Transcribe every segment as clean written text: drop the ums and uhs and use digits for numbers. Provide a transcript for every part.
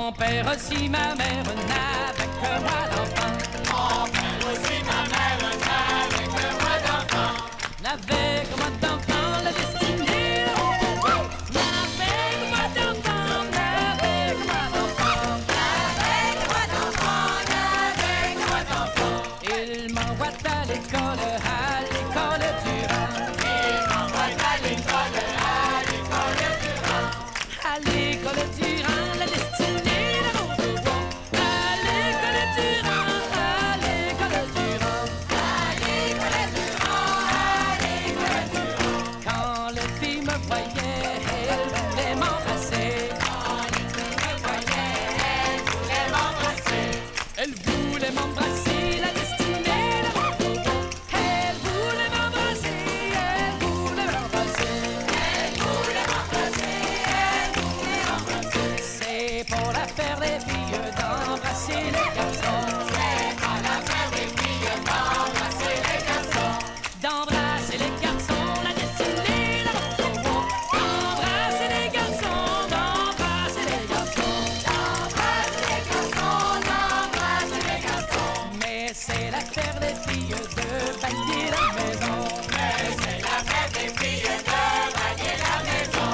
Mon père aussi, ma mère n'avait que moi d'enfant. Mon père aussi, ma mère n'avait que moi d'enfant. N'avait que moi d'enfant, la destinée. N'avait que moi d'enfant, n'avait que moi d'enfant. N'avait que moi d'enfant, n'avait que moi d'enfant. Il m'envoie à l'école Durand. Il m'envoie à l'école Durand. À l'école Durand, la destinée de mon devoir. À l'école Durand, à l'école Durand. À l'école Durand, à l'école Durand. Quand les filles me voyaient, elles voulaient m'embrasser. Quand les filles me voyaient, elles voulaient m'embrasser. Elles voulaient m'embrasser, la destinée de mon devoir. Elles voulaient m'embrasser, elles voulaient m'embrasser. Elles voulaient m'embrasser, elles voulaient m'embrasser. C'est pour la faire des filles d'embrasser les garçons. C'est pas l'affaire des filles d'embrasser les garçons. D'embrasser les garçons, la destinée de mon devoir. D'embrasser les garçons, d'embrasser les garçons. D'embrasser les garçons, d'embrasser les garçons. Mais c'est l'affaire des filles de balayer la maison. Mais c'est l'affaire des filles de balayer la maison.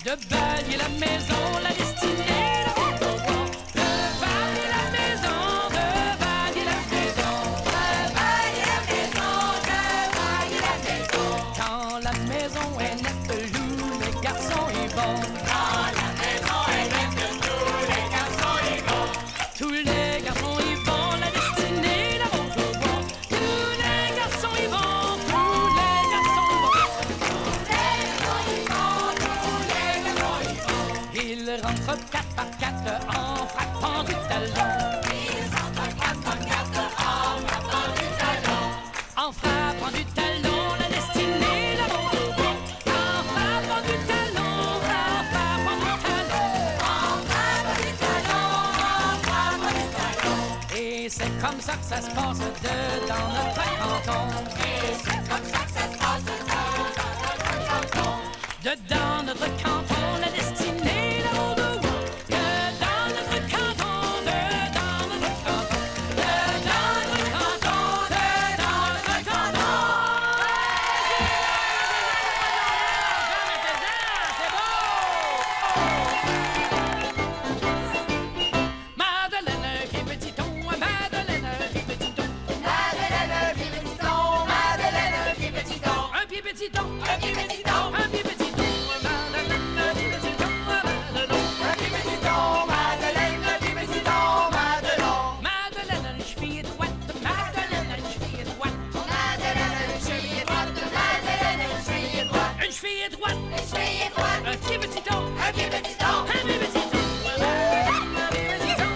De balayer la maison, la destinée de mon devoir. De balayer la maison, de balayer la maison. De balayer la maison, de balayer la maison. Quand la maison est nette, nous les garçons y vont. Quand la maison est nette, tous les garçons y vont. Tous les garçons y vont, la destinée de mon devoir. Tous les garçons y vont, tous les garçons y vont. Tous les garçons y vont, tous les garçons y vont. Ils rentrent 4 par 4 en frappant du talon. Ils entrent 4 par 4 en frappant du talon. En frappant du talon, la destinée de mon devoir. En frappant du talon, en frappant du talon. En frappant du talon, en frappant du talon. Et c'est comme ça que ça se passe dans notre canton. Et c'est comme ça que ça se passe dans notre canton. Dans notre canton, la destinée de mon devoir. Dans notre canton, dans notre canton. Dans notre canton, dans notre canton. C'est beau! Madeleine qui petit ton, Madeleine qui petit ton. Madeleine, pied petit ton, Madeleine, pied petit ton. Un pied petit ton, Un pied petit ton, un pied petit ton. Madeleine qui petit ton, Madeleine. un pied petit ton, Madeleine, pied petit ton, Madelon. Madeleine, une cheville droite, Madeleine, une cheville droite. Madeleine, une cheville droite, Madeleine, une cheville droite. Une cheville droite, Une cheville droite, un pied petit ton, un pied petit ton, un pied petit ton. Madeleine, un pied petit ton,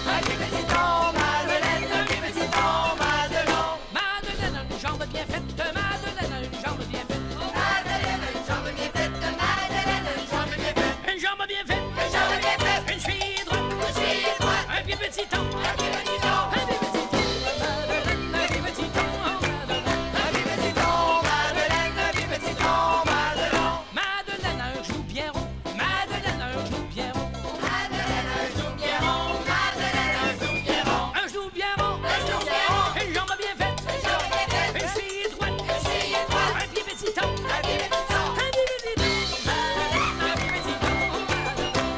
un pied petit ton, Madeleine, un pied petit ton, Madelon. Madeleine, une jambe bien faite, Madeleine, une jambe bien faite. Madeleine, une jambe bien faite, Madeleine, une jambe bien faite. Une jambe bien faite, Une jambe bien faite, une cheville droite, une cheville droite, un pied petit ton, un pied petit ton, un pied petit ton. Madeleine, un pied petit ton, Madeleine. un pied petit ton, Madeleine, un pied petit ton, Madelon. Madeleine, un genou bien rond, Madeleine, un genou bien rond. Madeleine, un genou bien rond, Madeleine, un genou bien rond. Un genou bien rond, Un genou bien rond, une jambe bien faite, une jambe bien faite, une cheville droite, une cheville droite, un pied petit ton, un pied petit ton, un pied petit ton. Madeleine, un pied petit ton,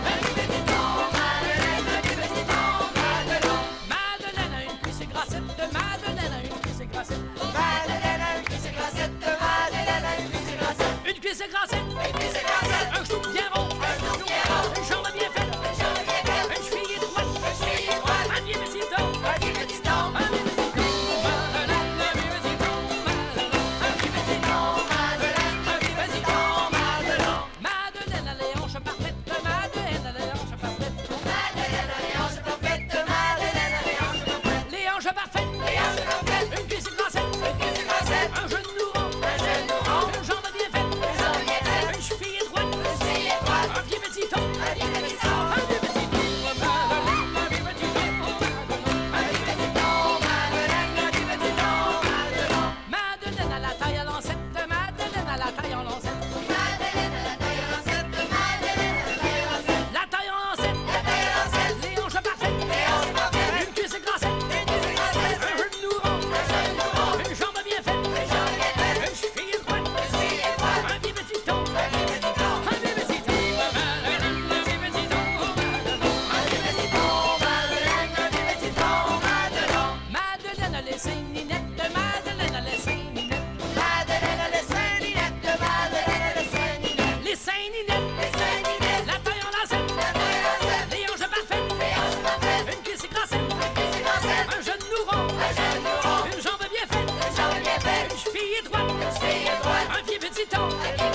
un pied petit ton, Madeleine, un pied petit ton, Madelon. Madeleine a une cuisse grassette, Madeleine a une cuisse grassette. Madeleine a une cuisse grassette, Madeleine a une cuisse grassette, Une cuisse grassette, une cuisse grassette, un genou bien rond, un genou bien rond, une jambe bien faite, une jambe bien faite, une cheville droite, une cheville droite, un pied petit ton, un pied petit ton, un pied petit ton. Madeleine, un pied petit ton, Madeleine. un pied petit ton, Madeleine, un pied petit ton, Madelon. Madeleine a les hanches parfaites, Madeleine a les hanches parfaites. Madeleine a les hanches parfaites, Madeleine a les hanches parfaites, Les hanches parfaites, les hanches parfaites, une cuisse grassette, une cuisse grassette, un genou rond, un genou rond, une jambe bien faite, une jambe bien faite, pied à droite, un pied petit ton, un pied